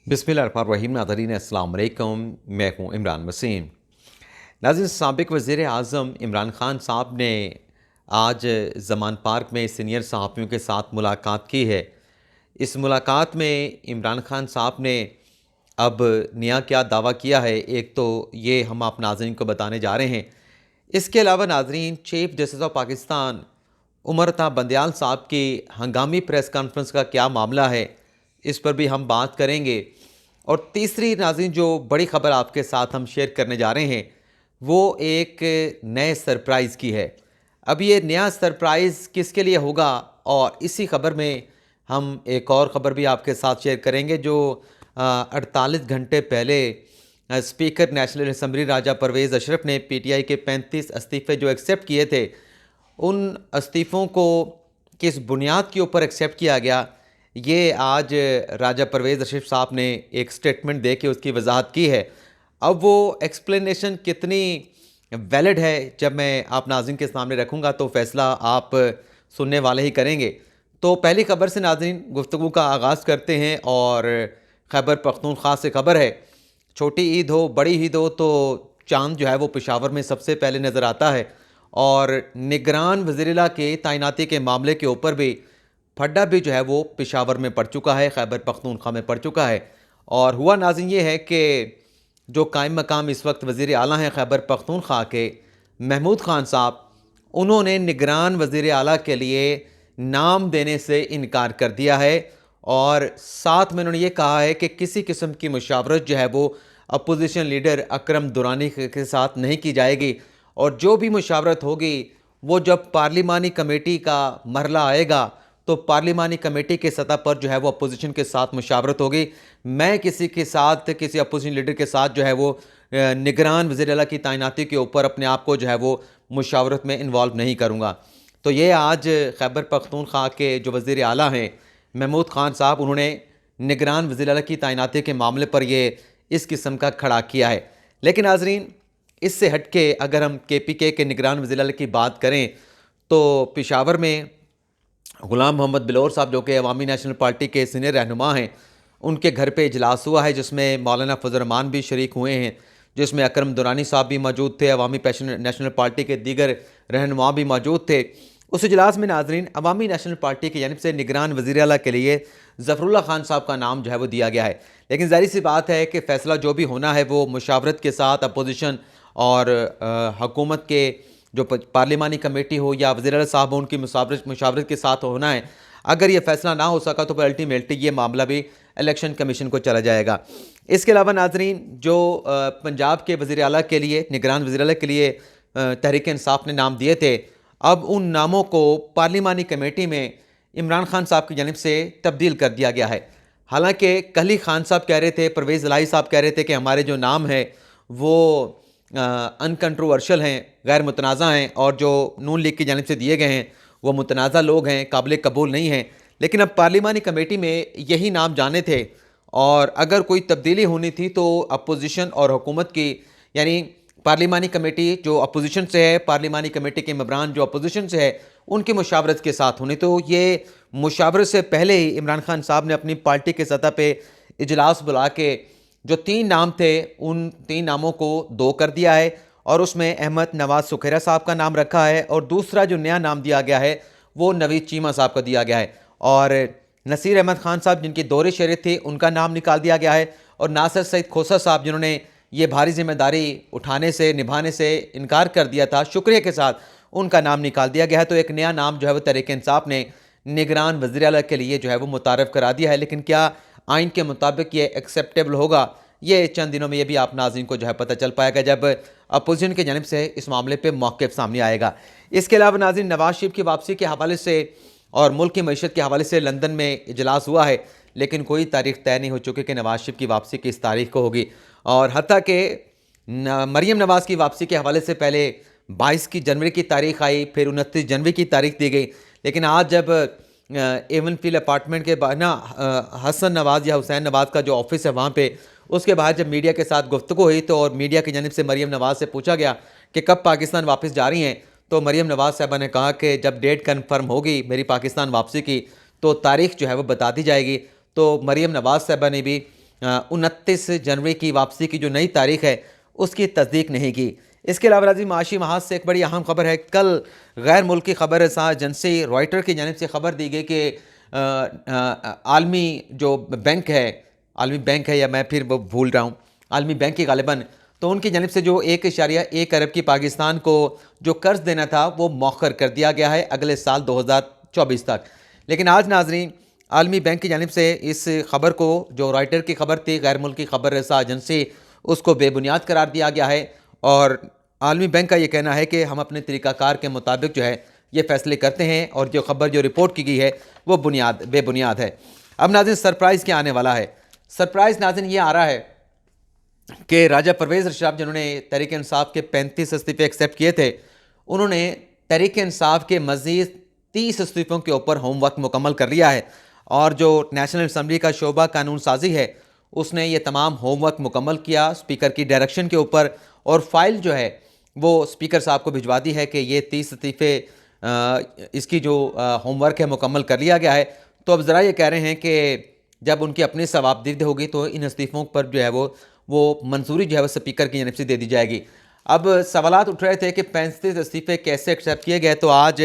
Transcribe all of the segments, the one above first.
बिस्मिल्लाहिर्रहमानिर्रहीम। नाज़रीन अस्सलाम वालेकुम, मैं हूँ इमरान वसीम। नाज़रीन, साबिक़ वज़ीर आज़म इमरान ख़ान साहब ने आज ज़मान पार्क में सीनियर सहाफ़ियों के साथ मुलाकात की है। इस मुलाकात में इमरान ख़ान साहब ने अब नया क्या दावा किया है, एक तो ये हम आप नाज़रीन को बताने जा रहे हैं। इसके अलावा नाज़रीन, chief justice of Pakistan Umar Ata Bandial साहब की हंगामी प्रेस कॉन्फ्रेंस का क्या मामला है, इस पर भी हम बात करेंगे। और तीसरी नाज़रीन जो बड़ी ख़बर आपके साथ हम शेयर करने जा रहे हैं, वो एक नए सरप्राइज़ की है। अब ये नया सरप्राइज़ किसके लिए होगा, और इसी ख़बर में हम एक और ख़बर भी आपके साथ शेयर करेंगे जो 48 घंटे पहले स्पीकर नेशनल असम्बली राजा परवेज़ अशरफ ने पीटीआई के 35 इस्तीफ़े जो एक्सेप्ट किए थे, उन इस्तीफ़ों को किस बुनियाद के ऊपर एक्सेप्ट किया गया, ये आज राजा परवेज़ अशरफ साहब ने एक स्टेटमेंट दे के उसकी वजाहत की है। अब वो एक्सप्लेनेशन कितनी वैलिड है, जब मैं आप नाज़रीन के सामने रखूँगा तो फ़ैसला आप सुनने वाले ही करेंगे। तो पहली खबर से नाज़रीन गुफ्तगू का आगाज़ करते हैं, और खैबर पख्तूनख्वा से खबर है। छोटी ईद हो बड़ी ईद हो, तो चाँद जो है वो पेशावर में सबसे पहले नज़र आता है। और निगरान वज़ीर-ए-आला के तैनाती के मामले के ऊपर भी फड्डा भी जो है वो पेशावर में पड़ चुका है, खैबर पख्तूनख्वा में पड़ चुका है। और हुआ नाज़रीन ये है कि जो कायम मकाम इस वक्त वज़ीर आला हैं खैबर पख्तूनख्वा के, महमूद ख़ान साहब, उन्होंने निगरान वज़ीर आला के लिए नाम देने से इनकार कर दिया है। और साथ में उन्होंने ये कहा है कि किसी किस्म की मुशावरत जो है वो अपोजिशन लीडर अकरम दुरानी के साथ नहीं की जाएगी, और जो भी मुशावरत होगी वो जब पार्लिमानी कमेटी का मरला आएगा तो पार्लिमानी कमेटी के सतह पर जो है वो अपोजिशन के साथ मुशावरत होगी। मैं किसी के साथ, किसी अपोजिशन लीडर के साथ जो है वो निगरान वज़ीर आला की तैनाती के ऊपर अपने आप को जो है वो मुशावरत में इन्वॉल्व नहीं करूँगा। तो ये आज खैबर पख्तूनख्वा के जो वज़ीर आला हैं महमूद ख़ान साहब, उन्होंने निगरान वज़ीर आला की तैनाती के मामले पर ये इस किस्म का खड़ा किया है। लेकिन नाज़रीन, इससे हट के अगर हम KPK के निगरान वज़ीर आला की बात करें, तो पेशावर में ग़ुलाम मोहम्मद बिलोर साहब, जो कि अवामी नेशनल पार्टी के सीनियर रहनुमा हैं, उनके घर पे इजलास हुआ है, जिसमें मौलाना फजल रहमान भी शरीक हुए हैं, जिसमें अकरम दुरानी साहब भी मौजूद थे, अवामी नेशनल पार्टी के दीगर रहनुमा भी मौजूद थे। उस इजलास में नाज़रीन अवामी नेशनल पार्टी की जानिब से निगरान वज़ीर आला के लिए ज़फ़रुल्लाह खान साहब का नाम जो है वो दिया गया है। लेकिन ज़ाहिर सी बात है कि फ़ैसला जो भी होना है वो मुशावरत के साथ अपोजिशन और हुकूमत के जो पार्लिमानी कमेटी हो या वज़ीर आला साहब हो, उनकी मुशावरत के साथ होना है। अगर ये फ़ैसला ना हो सका तो फिर अल्टीमेटली ये मामला भी इलेक्शन कमीशन को चला जाएगा। इसके अलावा नाज़रीन, जो पंजाब के वज़ीर आला के लिए, निगरान वज़ीर आला के लिए तहरीक इंसाफ ने नाम दिए थे, अब उन नामों को पार्लिमानी कमेटी में इमरान ख़ान साहब की जानिब से तब्दील कर दिया गया है। हालांकि कल ही खान साहब कह रहे थे, परवेज़ इलाही साहब कह रहे थे कि हमारे जो नाम है वो अनकंट्रोवर्शल हैं, गैर मुतनाज़ा हैं, और जो नून लीग की जानिब से दिए गए हैं वो मुतनाज़ा लोग हैं, काबिल कबूल नहीं हैं। लेकिन अब पार्लिमानी कमेटी में यही नाम जाने थे, और अगर कोई तब्दीली होनी थी तो अपोजिशन और हुकूमत की, यानी पार्लिमानी कमेटी जो अपोजिशन से है, पार्लिमानी कमेटी के मेंबरान जो अपोजिशन से है, उनकी मुशावरत के साथ होनी। तो ये मुशावरत से पहले ही इमरान खान साहब ने अपनी पार्टी के सतह पे इजलास बुला के जो 3 नाम थे, उन 3 नामों को 2 कर दिया है, और उसमें अहमद नवाज सुखेरा साहब का नाम रखा है, और दूसरा जो नया नाम दिया गया है वो नवीद चीमा साहब का दिया गया है। और नसीर अहमद खान साहब, जिनकी दौरे शरीयत थी, उनका नाम निकाल दिया गया है, और नासिर सईद खोसा साहब, जिन्होंने ये भारी जिम्मेदारी उठाने से, निभाने से इनकार कर दिया था, शुक्रिया के साथ उनका नाम निकाल दिया गया है। तो एक नया नाम जो है वो तहरीक इंसाफ ने निगरान वज़ीर आला के लिए जो है वो मुतारफ़ करा दिया है। लेकिन क्या आइन के मुताबिक ये एक्सेप्टेबल होगा, ये चंद दिनों में ये भी आप नाज़रीन को जो है पता चल पाएगा, जब अपोजिशन की जानिब से इस मामले पर मौक़िफ़ सामने आएगा। इसके अलावा नाज़रीन, नवाज शरीफ की वापसी के हवाले से और मुल्क की मईशत के हवाले से लंदन में इजलास हुआ है, लेकिन कोई तारीख़ तय नहीं हो चुकी कि नवाज शरीफ की वापसी किस तारीख़ को होगी। और हत्ता कि मरीम नवाज़ की वापसी के हवाले से पहले 22 की जनवरी की तारीख़ आई, फिर 29 जनवरी की तारीख़ दी गई। लेकिन आज जब एवन फील्ड अपार्टमेंट के बाद ना हसन नवाज़ या हुसैन नवाज़ का जो ऑफिस है वहाँ पे, उसके बाद जब मीडिया के साथ गुफ्तगू हुई, तो और मीडिया की जानिब से मरीम नवाज़ से पूछा गया कि कब पाकिस्तान वापस जा रही हैं, तो मरीम नवाज़ साहबा ने कहा कि जब डेट कन्फर्म होगी मेरी पाकिस्तान वापसी की, तो तारीख़ जो है वो बता दी जाएगी। तो मरीम नवाज़ साहबा ने भी 29 जनवरी की वापसी की जो नई तारीख है उसकी तस्दीक नहीं की। इसके अलावा नाज़रीन माशी महाज से एक बड़ी अहम खबर है। कल गैर मुल्की खबर रसा एजेंसी रॉयटर की जानिब से खबर दी गई कि आलमी जो बैंक है, आलमी बैंक है या मैं फिर वो भूल रहा हूँ, आलमी बैंक की गालिबन, तो उनकी जानिब से जो 1.1 अरब की पाकिस्तान को जो कर्ज देना था वो मौखर कर दिया गया है अगले साल 2024 तक। लेकिन आज नाजरीन आलमी बैंक की जानिब से इस खबर को, जो रॉयटर की खबर थी गैर मुल्की खबर रसा एजेंसी, उसको बेबुनियाद करार दिया गया है। और आलमी बैंक का ये कहना है कि हम अपने तरीक़ाकार के मुताबिक जो है ये फैसले करते हैं और जो खबर जो रिपोर्ट की गई है वो बेबुनियाद है। अब नाज़रीन सरप्राइज़ क्या आने वाला है? सरप्राइज़ नाज़रीन ये आ रहा है कि राजा परवेज़ रशाद जिन्होंने तहरीक इंसाफ के 35 इस्तीफ़े एक्सेप्ट किए थे, उन्होंने तहरीक इंसाफ के मज़ीद 30 इस्तीफ़ों के ऊपर होमवर्क मुकम्मल कर लिया है। और जो नेशनल असम्बली का शोबा कानून साजी है उसने ये तमाम होमवर्क मुकम्मल किया स्पीकर की डायरेक्शन के ऊपर, और फाइल जो है वो स्पीकर साहब को भिजवा दी है कि ये 30 इस्तीफ़े इसकी जो होमवर्क है मुकम्मल कर लिया गया है। तो अब ज़रा ये कह रहे हैं कि जब उनकी अपनी जवाबदेही होगी तो इन इस्तीफ़ों पर जो है वो मंजूरी जो है वो स्पीकर की जानिब से दे दी जाएगी। अब सवालात उठ रहे थे कि 35 इस्तीफ़े कैसे एक्सेप्ट किए गए। तो आज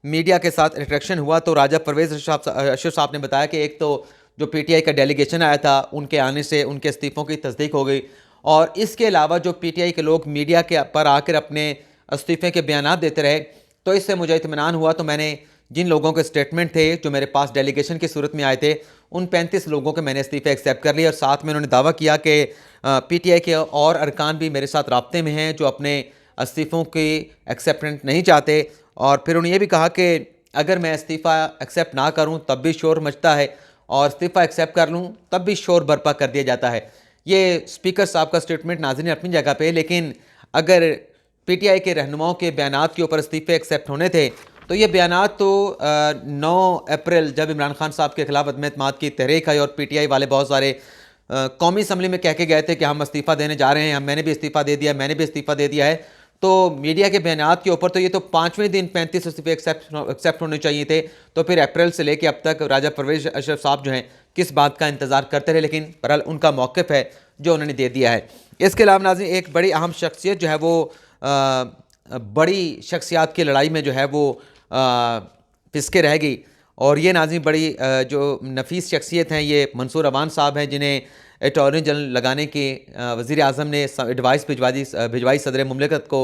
मीडिया के साथ इंटरेक्शन हुआ तो राजा परवेज़ अशरफ साहब ने बताया कि एक तो जो PTI का डेलीगेशन आया था उनके आने से उनके इस्तीफ़ों की तस्दीक हो गई, और इसके अलावा जो PTI के लोग मीडिया के पर आकर अपने इस्तीफ़े के बयान देते रहे, तो इससे मुझे इत्मीनान हुआ। तो मैंने जिन लोगों के स्टेटमेंट थे जो मेरे पास डेलीगेशन की सूरत में आए थे, उन 35 लोगों के मैंने इस्तीफ़े एक्सेप्ट कर लिए, और साथ में उन्होंने दावा किया कि PTI के और अरकान भी मेरे साथ राब्ते में हैं जो अपने इस्तीफ़ों की एक्सेप्टेंट नहीं चाहते। और फिर उन्होंने ये भी कहा कि अगर मैं इस्तीफ़ा एक्सेप्ट ना करूं तब भी शोर मचता है, और इस्तीफ़ा एक्सेप्ट कर लूं तब भी शोर बर्पा कर दिया जाता है। ये स्पीकर साहब का स्टेटमेंट नाज़रीन अपनी जगह पे, लेकिन अगर PTI के रहनुमाओं के बयानात के ऊपर इस्तीफ़े एक्सेप्ट होने थे तो ये बयानात तो 9 अप्रैल जब इमरान खान साहब के खिलाफ अदम एतमाद की तहरीक आई और PTI वाले बहुत सारे कौमी असम्बली में कह के गए थे कि हम इस्तीफ़ा देने जा रहे हैं, मैंने भी इस्तीफ़ा दे दिया, मैंने भी इस्तीफ़ा दे दिया है, तो मीडिया के बयानात के ऊपर तो ये तो 5वें दिन 35 इस्तीफ़े एक्सेप्ट होने चाहिए थे। तो फिर अप्रैल से लेकर अब तक राजा परवेज़ अशरफ साहब जो हैं किस बात का इंतज़ार करते रहे, लेकिन बहरहाल उनका मौक़िफ़ है जो उन्होंने दे दिया है। इसके अलावा नाज़रीन एक बड़ी अहम शख्सियत जो है वो बड़ी शख्सियात की लड़ाई में जो है वो पिसके रह गई, और ये नाज़रीन बड़ी जो नफीस शख्सियत हैं ये मंसूर अवान साहब हैं, जिन्हें अटॉर्नी जनरल लगाने की वज़ीर आज़म ने एडवाइस भिजवाई सदर मुमलिकत को,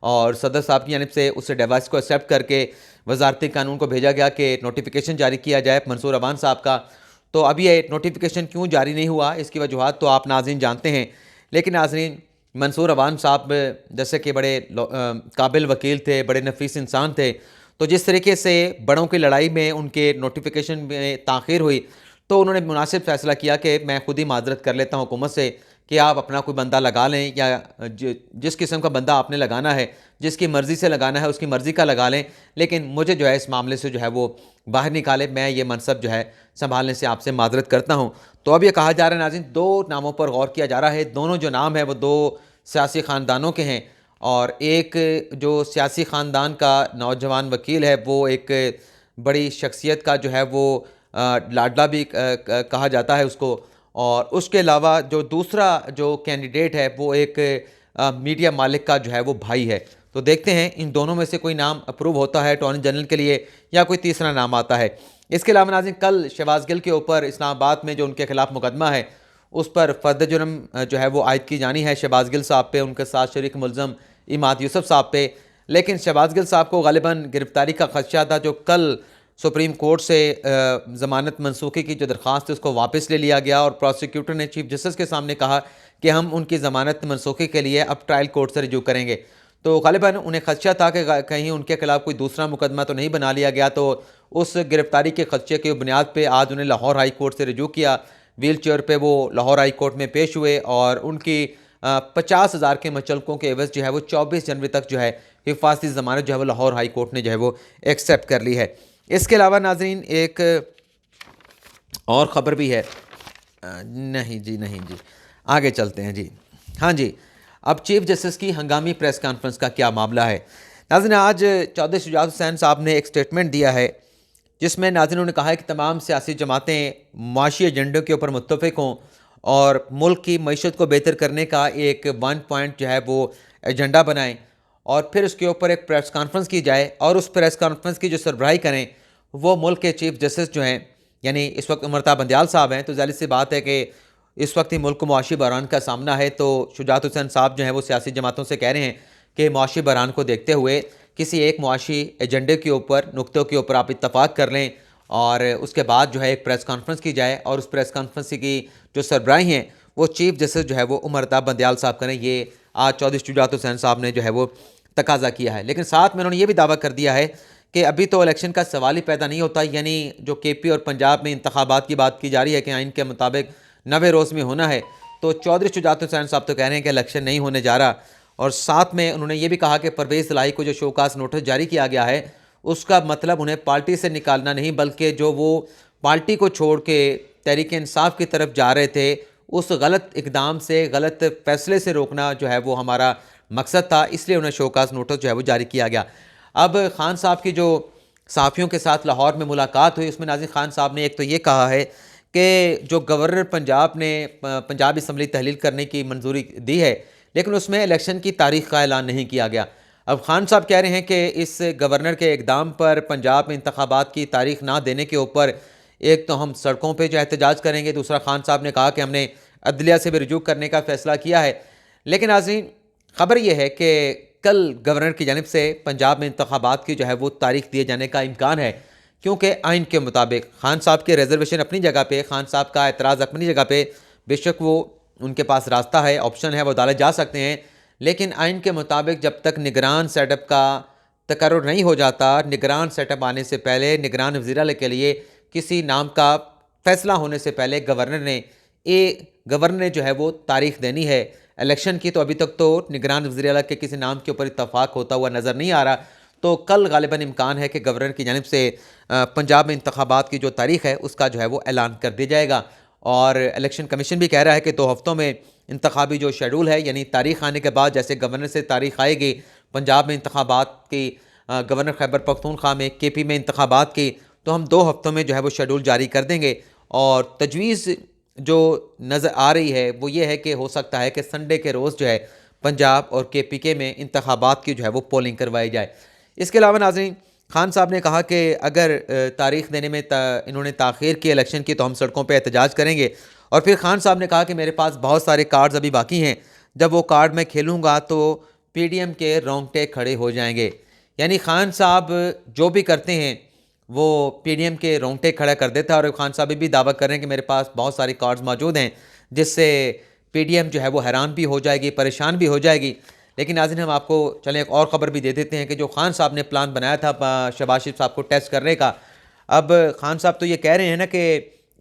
और सदर साहब की जानिब से उस एडवाइस को एक्सेप्ट करके वजारती कानून को भेजा गया कि नोटिफिकेशन जारी किया जाए मंसूर अवान साहब का। तो अब ये नोटिफिकेशन क्यों जारी नहीं हुआ इसकी वजूहात तो आप नाज़रीन जानते हैं, लेकिन नाज़रीन मंसूर अवान साहब जैसे कि बड़े काबिल वकील थे, बड़े नफीस इंसान थे, तो जिस तरीके से बड़ों की लड़ाई में उनके नोटिफिकेशन में ताख़ीर हुई तो उन्होंने मुनासिब फ़ैसला किया कि मैं खुद ही माजरत कर लेता हूँ हुकूमत से कि आप अपना कोई बंदा लगा लें, या जिस किस्म का बंदा आपने लगाना है, जिसकी मर्ज़ी से लगाना है उसकी मर्ज़ी का लगा लें, लेकिन मुझे जो है इस मामले से जो है वो बाहर निकाले, मैं ये मनसब जो है संभालने से आपसे माजरत करता हूँ। तो अब ये कहा जा रहा है नाज़रीन 2 नामों पर गौर किया जा रहा है। दोनों जो नाम है वो 2 सियासी ख़ानदानों के हैं, और एक जो सियासी ख़ानदान का नौजवान वकील है वो एक बड़ी शख्सियत का जो है वो लाडला भी कहा जाता है उसको, और उसके अलावा जो दूसरा जो कैंडिडेट है वो एक मीडिया मालिक का जो है वो भाई है। तो देखते हैं इन दोनों में से कोई नाम अप्रूव होता है अटॉर्नी जनरल के लिए या कोई तीसरा नाम आता है। इसके अलावा नाज़रीन कल शहबाज गिल के ऊपर इस्लामाबाद में जो उनके खिलाफ मुकदमा है उस पर फ़र्द जुर्म जो है वो आयद की जानी है शहबाज गिल साहब पे, उनके साथ शरीक मुलज़म इमाद यूसुफ साहब पे। लेकिन शहबाज गिल साहब को ग़ालिबन गिरफ़्तारी का ख़दशा था, जो कल सुप्रीम कोर्ट से ज़मानत मनसूखी की जो दरख्वास्त है उसको वापस ले लिया गया, और प्रोसिक्यूटर ने चीफ जस्टिस के सामने कहा कि हम उनकी ज़मानत मनसूखी के लिए अब ट्रायल कोर्ट से रिजू करेंगे। तो ग़ालिबन उन्हें ख़दशा था कि कहीं उनके खिलाफ कोई दूसरा मुकदमा तो नहीं बना लिया गया, तो उस गिरफ़्तारी के ख़दशे की बुनियाद पर आज उन्हें लाहौर हाई कोर्ट से रिजू किया। व्हील चेयर पर वो लाहौर हाई कोर्ट में पेश हुए, और उनकी 50,000 के मचलकों के एवज़ जो है वो 24 जनवरी तक जो है हिफाजती ज़मानत जो है वो लाहौर हाई कोर्ट ने जो है वो एक्सेप्ट कर ली है। इसके अलावा नाज़रीन एक और ख़बर भी है। नहीं जी, आगे चलते हैं जी। हाँ जी, अब चीफ जस्टिस की हंगामी प्रेस कॉन्फ्रेंस का क्या मामला है। नाज़रीन आज चौधरी शुजात हुसैन साहब ने एक स्टेटमेंट दिया है जिसमें नाज़रीन ने कहा है कि तमाम सियासी जमातें माशी एजेंडों के ऊपर मुत्तफ़िक़ हों और मुल्क की मईशत को बेहतर करने का एक 1 पॉइंट जो है वो एजेंडा बनाएँ और फिर उसके ऊपर एक प्रेस कॉन्फ्रेंस की जाए और उस प्रेस कॉन्फ्रेंस की जो सरबराही करें वो मुल्क के चीफ जस्टिस जो हैं, यानी इस वक्त अमृता बंदयाल साहब हैं। तो ज़ाहिर सी बात है कि इस वक्त ही मुल्क को मुआशी बहरान का सामना है, तो शुजात हुसैन साहब जो हैं वो सियासी जमातों से कह रहे हैं कि मुआशी बहरान को देखते हुए किसी एक मुआशी एजेंडे के ऊपर, नुक्तों के ऊपर आप इत्तफाक कर लें और उसके बाद जो है एक प्रेस कॉन्फ्रेंस की जाए और उस प्रेस कॉन्फ्रेंस की जो सरबराही हैं वो चीफ जस्टिस जो है वो अमृता बंदयाल साहब करें। ये आज चौधरी शुजात हुसैन साहब ने जो है वो तकाजा किया है। लेकिन साथ में उन्होंने ये भी दावा कर दिया है कि अभी तो इलेक्शन का सवाल ही पैदा नहीं होता, यानी जो केपी और पंजाब में इंतखाबात की बात की जा रही है कि आइन के मुताबिक 90 रोज़ में होना है, तो चौधरी शुजात हुसैन साहब तो कह रहे हैं कि इलेक्शन नहीं होने जा रहा। और साथ में उन्होंने ये भी कहा कि परवेज़ इलाही को जो शोकास नोटिस जारी किया गया है उसका मतलब उन्हें पार्टी से निकालना नहीं, बल्कि जो वो पार्टी को छोड़ के तहरीक इंसाफ की तरफ जा रहे थे उस गलत इकदाम से, गलत फैसले से रोकना जो है वो हमारा मकसद था, इसलिए उन्हें शोकास नोटिस जो है वो जारी किया गया। अब खान साहब की जो सहाफ़ियों के साथ लाहौर में मुलाकात हुई उसमें नाज़िम खान साहब ने एक तो ये कहा है कि जो गवर्नर पंजाब ने पंजाब असम्बली तहलील करने की मंजूरी दी है, लेकिन उसमें इलेक्शन की तारीख़ का ऐलान नहीं किया गया। अब खान साहब कह रहे हैं कि इस गवर्नर के इक़दाम पर पंजाब में इंतखाबात की तारीख़ ना देने के ऊपर एक तो हम सड़कों पर जो एहतजाज करेंगे, दूसरा खान साहब ने कहा कि हमने अदलिया से भी रुजू करने का फ़ैसला किया है। लेकिन नाज़रीन, ख़बर यह है कि कल गवर्नर की जानिब से पंजाब में इंतखाबात की जो है वो तारीख़ दिए जाने का इम्कान है, क्योंकि आइन के मुताबिक खान साहब के रिजर्वेशन अपनी जगह पे, खान साहब का एतराज़ अपनी जगह पे, बेशक वो उनके पास रास्ता है, ऑप्शन है, वो अदालत जा सकते हैं। लेकिन आइन के मुताबिक जब तक निगरान सेटअप का तकर्रुर नहीं हो जाता, निगरान सेटअप आने से पहले, निगरान वज़ीर आला के लिए किसी नाम का फ़ैसला होने से पहले गवर्नर ने जो है वो तारीख़ देनी है इलेक्शन की। तो अभी तक तो निगरान वज़ीर आला के किसी नाम के ऊपर इत्तफाक होता हुआ नज़र नहीं आ रहा। तो कल गालिबन इम्कान है कि गवर्नर की जानिब से पंजाब में इंतखाबात की जो तारीख़ है उसका जो है वो ऐलान कर दिया जाएगा। और इलेक्शन कमीशन भी कह रहा है कि 2 हफ़्तों में इंतखाबी जो शेड्यूल है, यानी तारीख़ आने के बाद जैसे गवर्नर से तारीख़ आएगी पंजाब में इंतखाबात की, गवर्नर खैबर पख्तूनख्वा में, केपी में इंतखाबात की, तो हम 2 हफ़्तों में जो है वो शेड्यूल जारी कर देंगे। और तजवीज़ जो नज़र आ रही है वो ये है कि हो सकता है कि संडे के रोज़ जो है पंजाब और केपीके में इंतखाबात की जो है वो पोलिंग करवाई जाए। इसके अलावा नाज़रीन, खान साहब ने कहा कि अगर तारीख़ देने में इन्होंने ताख़ीर की इलेक्शन की तो हम सड़कों पे एहतजाज करेंगे। और फिर खान साहब ने कहा कि मेरे पास बहुत सारे कार्ड्स अभी बाकी हैं, जब वो कार्ड मैं खेलूँगा तो पीडीएम के रोंगटे खड़े हो जाएंगे। यानी खान साहब जो भी करते हैं वो पीडीएम के रोंगटे खड़ा कर देता है। और खान साहब भी दावा कर रहे हैं कि मेरे पास बहुत सारे कार्ड्स मौजूद हैं जिससे पीडीएम जो है वो हैरान भी हो जाएगी, परेशान भी हो जाएगी। लेकिन नाज़रीन, हम आपको चलें एक और ख़बर भी दे देते हैं कि जो खान साहब ने प्लान बनाया था शहबाज शरीफ साहब को टेस्ट करने का, अब खान साहब तो ये कह रहे हैं ना कि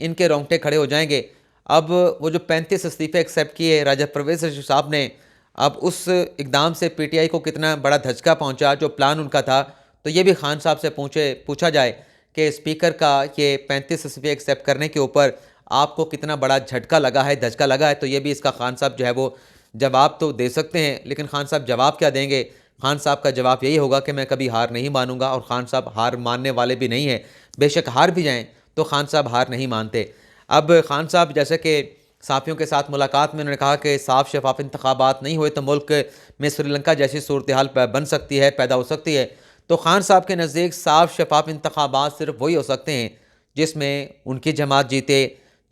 इनके रोंगटे खड़े हो जाएंगे। अब वो जो 35 इस्तीफ़े एक्सेप्ट किए राजा परवेज़ रशीद साहब ने, अब उस इकदाम से पीटीआई को कितना बड़ा धचका पहुंचा, जो प्लान उनका था। तो ये भी खान साहब से पूछा जाए कि स्पीकर का ये 35 इस्तीफ़े एक्सेप्ट करने के ऊपर आपको कितना बड़ा झटका लगा है, धचका लगा है, तो ये भी इसका खान साहब जो है वो जवाब तो दे सकते हैं। लेकिन खान साहब जवाब क्या देंगे? खान साहब का जवाब यही होगा कि मैं कभी हार नहीं मानूंगा। और खान साहब हार मानने वाले भी नहीं हैं, बेशक हार भी जाएं तो खान साहब हार नहीं मानते। अब खान साहब जैसे कि सहाफ़ियों के साथ मुलाकात में उन्होंने कहा कि साफ शफाफ इंतखाबात नहीं हुए तो मुल्क में श्रीलंका जैसी सूरत हाल बन सकती है, पैदा हो सकती है। तो खान साहब के नज़दीक साफ शफाफ इंतखाबात सिर्फ वही हो सकते हैं जिसमें उनकी जमात जीते,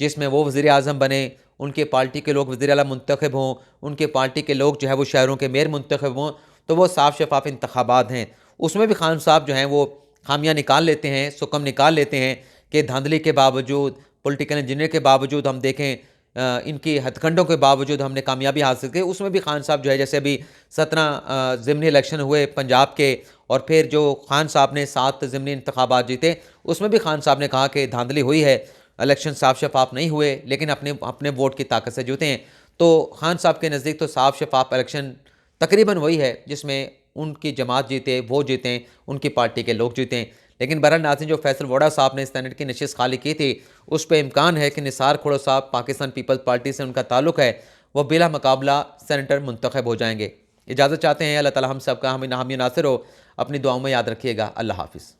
जिसमें वो वज़ीर आज़म बने, उनके पार्टी के लोग वज़ीर आला मुंतखब हों, उनके पार्टी के लोग जो है वो शहरों के मेयर मुंतखब हों, तो वो साफ शफाफ इंतखाबात हैं। उसमें भी खान साहब जो हैं वो खामियाँ निकाल लेते हैं, सुकम निकाल लेते हैं कि धांधली के बावजूद, पॉलिटिकल इंजीनियर के बावजूद, हम देखें इनकी हथकंडों के बावजूद हमने कामयाबी हासिल की। उसमें भी खान साहब जो है, जैसे अभी 17 ज़िमनी इलेक्शन हुए पंजाब के और फिर जो खान साहब ने 7 ज़िमनी इंतखाबात जीते, उसमें भी खान साहब ने कहा कि धांधली हुई है, इलेक्शन साफ शफाफ नहीं हुए, लेकिन अपने अपने वोट की ताकत से जीते हैं। तो खान साहब के नज़दीक तो साफ शफाफ इलेक्शन तकरीबन वही है जिसमें उनकी जमात जीते, वो जीतें, उनकी पार्टी के लोग जीतें। लेकिन बहरहाल नाज़रीन, जो फैसल वोडा साहब ने सेनेट की नशिस्त खाली की थी, उस पर इम्कान है कि निसार खोड़ो साहब, पाकिस्तान पीपल्स पार्टी से उनका ताल्लुक़ है, वो बिला मुकाबला सेनेटर मुंतखब हो जाएंगे। इजाज़त चाहते हैं। अल्लाह ताला हम सब का हामी नासिर हो। अपनी दुआओं में याद रखिएगा। अल्लाह हाफ़िज़।